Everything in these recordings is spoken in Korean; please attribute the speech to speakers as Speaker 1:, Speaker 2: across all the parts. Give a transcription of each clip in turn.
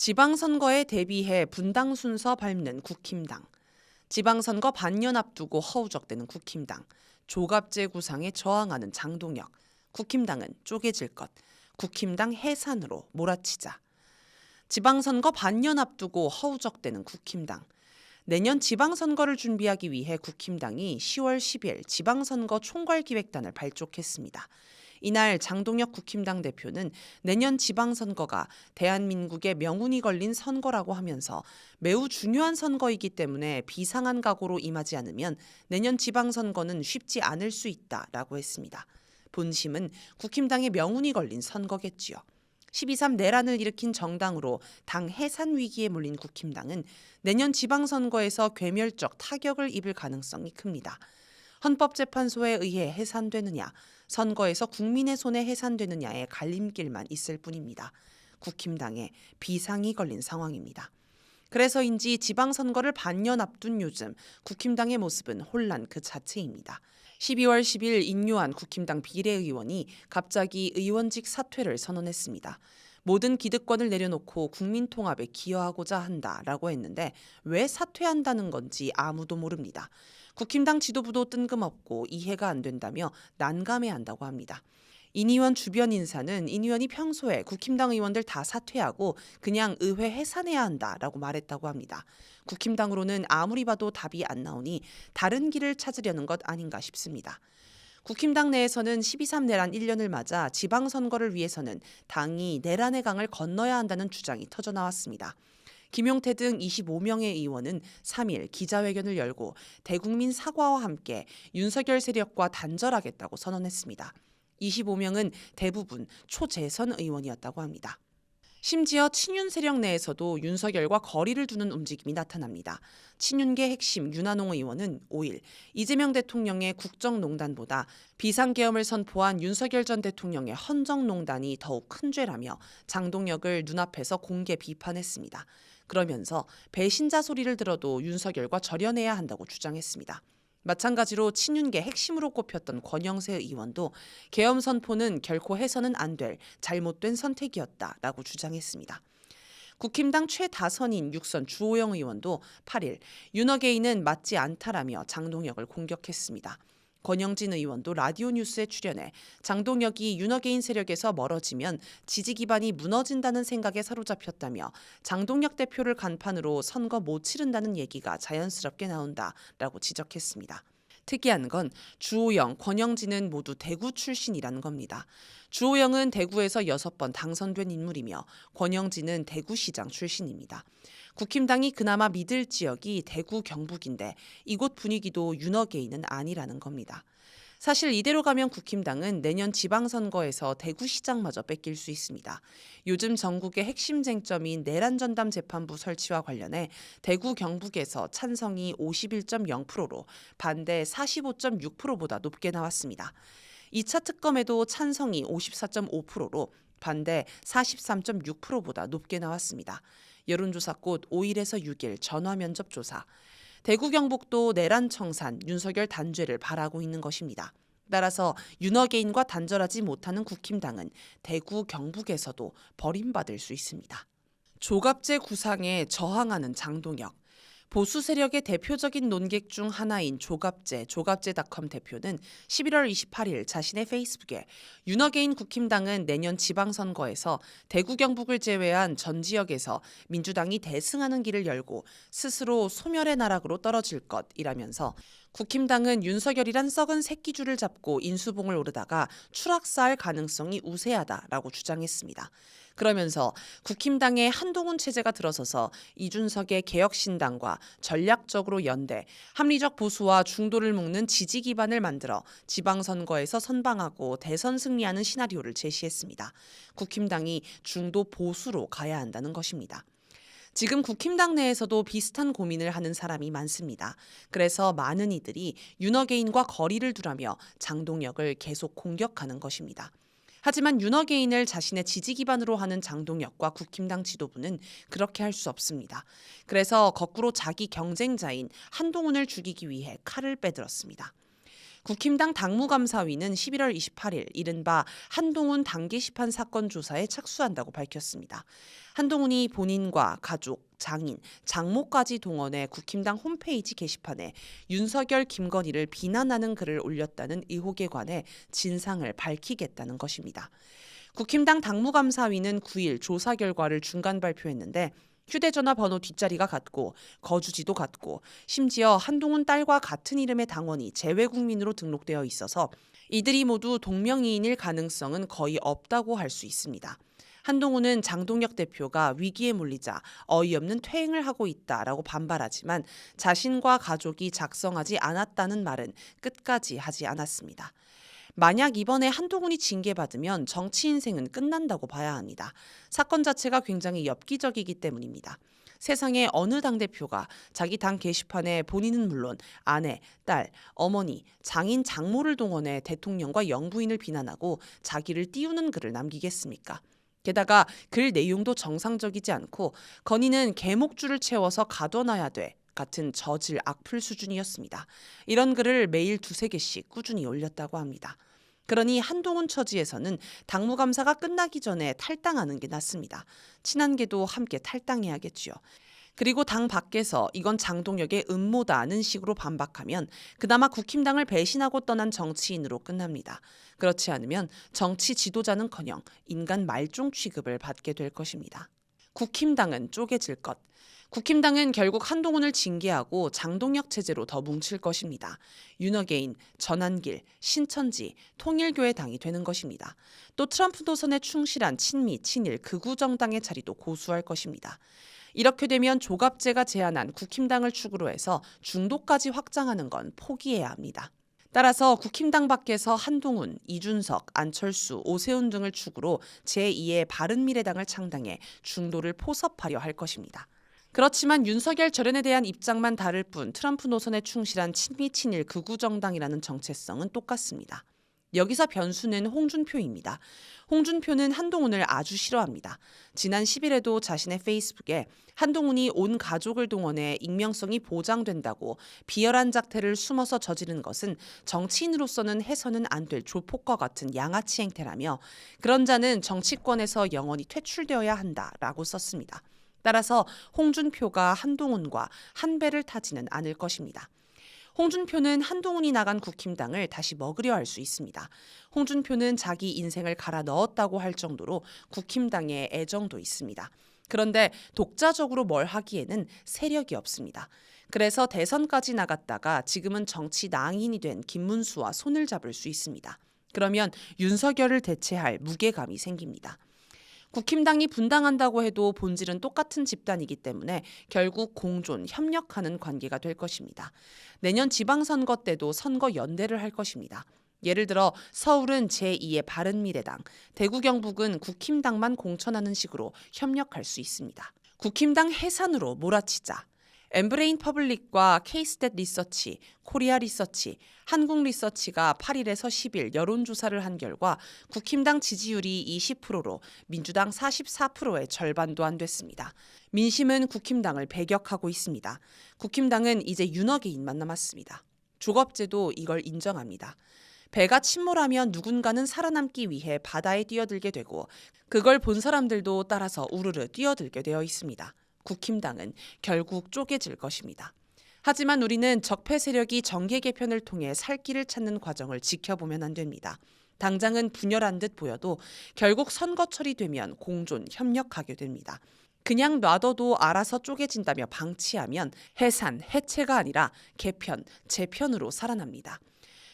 Speaker 1: 지방선거에 대비해 분당 순서 밟는 국힘당. 지방선거 반년 앞두고 허우적대는 국힘당. 조갑제 구상에 저항하는 장동혁. 국힘당은 쪼개질 것. 국힘당 해산으로 몰아치자. 지방선거 반년 앞두고 허우적대는 국힘당. 내년 지방선거를 준비하기 위해 국힘당이 10월 10일 지방선거 총괄기획단을 발족했습니다. 이날 장동혁 국힘당 대표는 내년 지방선거가 대한민국의 명운이 걸린 선거라고 하면서 매우 중요한 선거이기 때문에 비상한 각오로 임하지 않으면 내년 지방선거는 쉽지 않을 수 있다라고 했습니다. 본심은 국힘당의 명운이 걸린 선거겠지요. 12.3 내란을 일으킨 정당으로 당 해산 위기에 몰린 국힘당은 내년 지방선거에서 괴멸적 타격을 입을 가능성이 큽니다. 헌법재판소에 의해 해산되느냐, 선거에서 국민의 손에 해산되느냐의 갈림길만 있을 뿐입니다. 국힘당에 비상이 걸린 상황입니다. 그래서인지 지방선거를 반년 앞둔 요즘 국힘당의 모습은 혼란 그 자체입니다. 12월 10일 인요한 국힘당 비례의원이 갑자기 의원직 사퇴를 선언했습니다. 모든 기득권을 내려놓고 국민 통합에 기여하고자 한다라고 했는데 왜 사퇴한다는 건지 아무도 모릅니다. 국힘당 지도부도 뜬금없고 이해가 안 된다며 난감해한다고 합니다. 인 의원 주변 인사는 인 의원이 평소에 국힘당 의원들 다 사퇴하고 그냥 의회 해산해야 한다라고 말했다고 합니다. 국힘당으로는 아무리 봐도 답이 안 나오니 다른 길을 찾으려는 것 아닌가 싶습니다. 국힘당 내에서는 12.3 내란 1년을 맞아 지방선거를 위해서는 당이 내란의 강을 건너야 한다는 주장이 터져나왔습니다. 김용태 등 25명의 의원은 3일 기자회견을 열고 대국민 사과와 함께 윤석열 세력과 단절하겠다고 선언했습니다. 25명은 대부분 초재선 의원이었다고 합니다. 심지어 친윤 세력 내에서도 윤석열과 거리를 두는 움직임이 나타납니다. 친윤계 핵심 윤한홍 의원은 5일 이재명 대통령의 국정농단보다 비상계엄을 선포한 윤석열 전 대통령의 헌정농단이 더욱 큰 죄라며 장동혁을 눈앞에서 공개 비판했습니다. 그러면서 배신자 소리를 들어도 윤석열과 절연해야 한다고 주장했습니다. 마찬가지로 친윤계 핵심으로 꼽혔던 권영세 의원도 계엄 선포는 결코 해서는 안 될 잘못된 선택이었다라고 주장했습니다. 국힘당 최다선인 육선 주호영 의원도 8일 윤어게인은 맞지 않다라며 장동혁을 공격했습니다. 권영진 의원도 라디오 뉴스에 출연해 장동혁이 윤어게인 세력에서 멀어지면 지지 기반이 무너진다는 생각에 사로잡혔다며 장동혁 대표를 간판으로 선거 못 치른다는 얘기가 자연스럽게 나온다라고 지적했습니다. 특이한 건 주호영, 권영진은 모두 대구 출신이라는 겁니다. 주호영은 대구에서 6번 당선된 인물이며 권영진은 대구시장 출신입니다. 국힘당이 그나마 믿을 지역이 대구 경북인데 이곳 분위기도 윤어게인은 아니라는 겁니다. 사실 이대로 가면 국힘당은 내년 지방선거에서 대구시장마저 뺏길 수 있습니다. 요즘 전국의 핵심 쟁점인 내란전담 재판부 설치와 관련해 대구 경북에서 찬성이 51.0%로 반대 45.6%보다 높게 나왔습니다. 2차 특검에도 찬성이 54.5%로 반대 43.6%보다 높게 나왔습니다. 여론조사꽃 5일에서 6일 전화면접조사. 대구 경북도 내란 청산, 윤석열 단죄를 바라고 있는 것입니다. 따라서 윤어게인과 단절하지 못하는 국힘당은 대구 경북에서도 버림받을 수 있습니다. 조갑제 구상에 저항하는 장동혁. 보수 세력의 대표적인 논객 중 하나인 조갑제닷컴 대표는 11월 28일 자신의 페이스북에 윤어게인 국힘당은 내년 지방선거에서 대구 경북을 제외한 전 지역에서 민주당이 대승하는 길을 열고 스스로 소멸의 나락으로 떨어질 것이라면서 국힘당은 윤석열이란 썩은 새끼줄을 잡고 인수봉을 오르다가 추락사할 가능성이 우세하다라고 주장했습니다. 그러면서 국힘당의 한동훈 체제가 들어서서 이준석의 개혁신당과 전략적으로 연대, 합리적 보수와 중도를 묶는 지지 기반을 만들어 지방선거에서 선방하고 대선 승리하는 시나리오를 제시했습니다. 국힘당이 중도 보수로 가야 한다는 것입니다. 지금 국힘당 내에서도 비슷한 고민을 하는 사람이 많습니다. 그래서 많은 이들이 윤어게인과 거리를 두라며 장동혁을 계속 공격하는 것입니다. 하지만 윤어게인을 자신의 지지 기반으로 하는 장동혁과 국힘당 지도부는 그렇게 할 수 없습니다. 그래서 거꾸로 자기 경쟁자인 한동훈을 죽이기 위해 칼을 빼들었습니다. 국힘당 당무감사위는 11월 28일 이른바 한동훈 당 게시판 사건 조사에 착수한다고 밝혔습니다. 한동훈이 본인과 가족, 장인, 장모까지 동원해 국힘당 홈페이지 게시판에 윤석열, 김건희를 비난하는 글을 올렸다는 의혹에 관해 진상을 밝히겠다는 것입니다. 국힘당 당무감사위는 9일 조사 결과를 중간 발표했는데 휴대전화 번호 뒷자리가 같고 거주지도 같고 심지어 한동훈 딸과 같은 이름의 당원이 재외국민으로 등록되어 있어서 이들이 모두 동명이인일 가능성은 거의 없다고 할 수 있습니다. 한동훈은 장동혁 대표가 위기에 몰리자 어이없는 퇴행을 하고 있다라고 반발하지만 자신과 가족이 작성하지 않았다는 말은 끝까지 하지 않았습니다. 만약 이번에 한동훈이 징계받으면 정치 인생은 끝난다고 봐야 합니다. 사건 자체가 굉장히 엽기적이기 때문입니다. 세상에 어느 당대표가 자기 당 게시판에 본인은 물론 아내, 딸, 어머니, 장인, 장모를 동원해 대통령과 영부인을 비난하고 자기를 띄우는 글을 남기겠습니까? 게다가 글 내용도 정상적이지 않고 건의는 개목줄을 채워서 가둬놔야 돼. 같은 저질 악플 수준이었습니다. 이런 글을 매일 2-3개씩 꾸준히 올렸다고 합니다. 그러니 한동훈 처지에서는 당무감사가 끝나기 전에 탈당하는 게 낫습니다. 친한게도 함께 탈당해야겠지요. 그리고 당 밖에서 이건 장동혁의 음모다는 식으로 반박하면 그나마 국힘당을 배신하고 떠난 정치인으로 끝납니다. 그렇지 않으면 정치 지도자는커녕 인간 말종 취급을 받게 될 것입니다. 국힘당은 쪼개질 것. 국힘당은 결국 한동훈을 징계하고 장동혁 체제로 더 뭉칠 것입니다. 윤어게인, 전한길, 신천지, 통일교회 당이 되는 것입니다. 또 트럼프 노선에 충실한 친미, 친일, 극우 정당의 자리도 고수할 것입니다. 이렇게 되면 조갑제가 제안한 국힘당을 축으로 해서 중도까지 확장하는 건 포기해야 합니다. 따라서 국힘당 밖에서 한동훈, 이준석, 안철수, 오세훈 등을 축으로 제2의 바른미래당을 창당해 중도를 포섭하려 할 것입니다. 그렇지만 윤석열 절연에 대한 입장만 다를 뿐 트럼프 노선에 충실한 친미 친일 극우 정당이라는 정체성은 똑같습니다. 여기서 변수는 홍준표입니다. 홍준표는 한동훈을 아주 싫어합니다. 지난 10일에도 자신의 페이스북에 한동훈이 온 가족을 동원해 익명성이 보장된다고 비열한 작태를 숨어서 저지른 것은 정치인으로서는 해서는 안 될 조폭과 같은 양아치 행태라며 그런 자는 정치권에서 영원히 퇴출되어야 한다라고 썼습니다. 따라서 홍준표가 한동훈과 한 배를 타지는 않을 것입니다. 홍준표는 한동훈이 나간 국힘당을 다시 먹으려 할 수 있습니다. 홍준표는 자기 인생을 갈아 넣었다고 할 정도로 국힘당에 애정도 있습니다. 그런데 독자적으로 뭘 하기에는 세력이 없습니다. 그래서 대선까지 나갔다가 지금은 정치 낭인이 된 김문수와 손을 잡을 수 있습니다. 그러면 윤석열을 대체할 무게감이 생깁니다. 국힘당이 분당한다고 해도 본질은 똑같은 집단이기 때문에 결국 공존, 협력하는 관계가 될 것입니다. 내년 지방선거 때도 선거 연대를 할 것입니다. 예를 들어 서울은 제2의 바른미래당, 대구 경북은 국힘당만 공천하는 식으로 협력할 수 있습니다. 국힘당 해산으로 몰아치자. 엠브레인 퍼블릭과 케이스탯 리서치, 코리아 리서치, 한국 리서치가 8일에서 10일 여론조사를 한 결과 국힘당 지지율이 20%로 민주당 44%의 절반도 안 됐습니다. 민심은 국힘당을 배격하고 있습니다. 국힘당은 이제 윤어게인만 남았습니다. 조갑제도 이걸 인정합니다. 배가 침몰하면 누군가는 살아남기 위해 바다에 뛰어들게 되고 그걸 본 사람들도 따라서 우르르 뛰어들게 되어 있습니다. 국힘당은 결국 쪼개질 것입니다. 하지만 우리는 적폐 세력이 정계 개편을 통해 살 길을 찾는 과정을 지켜보면 안 됩니다. 당장은 분열한 듯 보여도 결국 선거철이 되면 공존, 협력하게 됩니다. 그냥 놔둬도 알아서 쪼개진다며 방치하면 해산, 해체가 아니라 개편, 재편으로 살아납니다.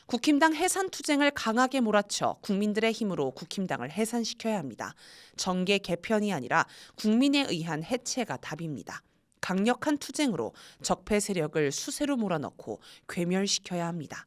Speaker 1: 국힘당 해산 투쟁을 강하게 몰아쳐 국민들의 힘으로 국힘당을 해산시켜야 합니다. 정계 개편이 아니라 국민에 의한 해체가 답입니다. 강력한 투쟁으로 적폐 세력을 수세로 몰아넣고 괴멸시켜야 합니다.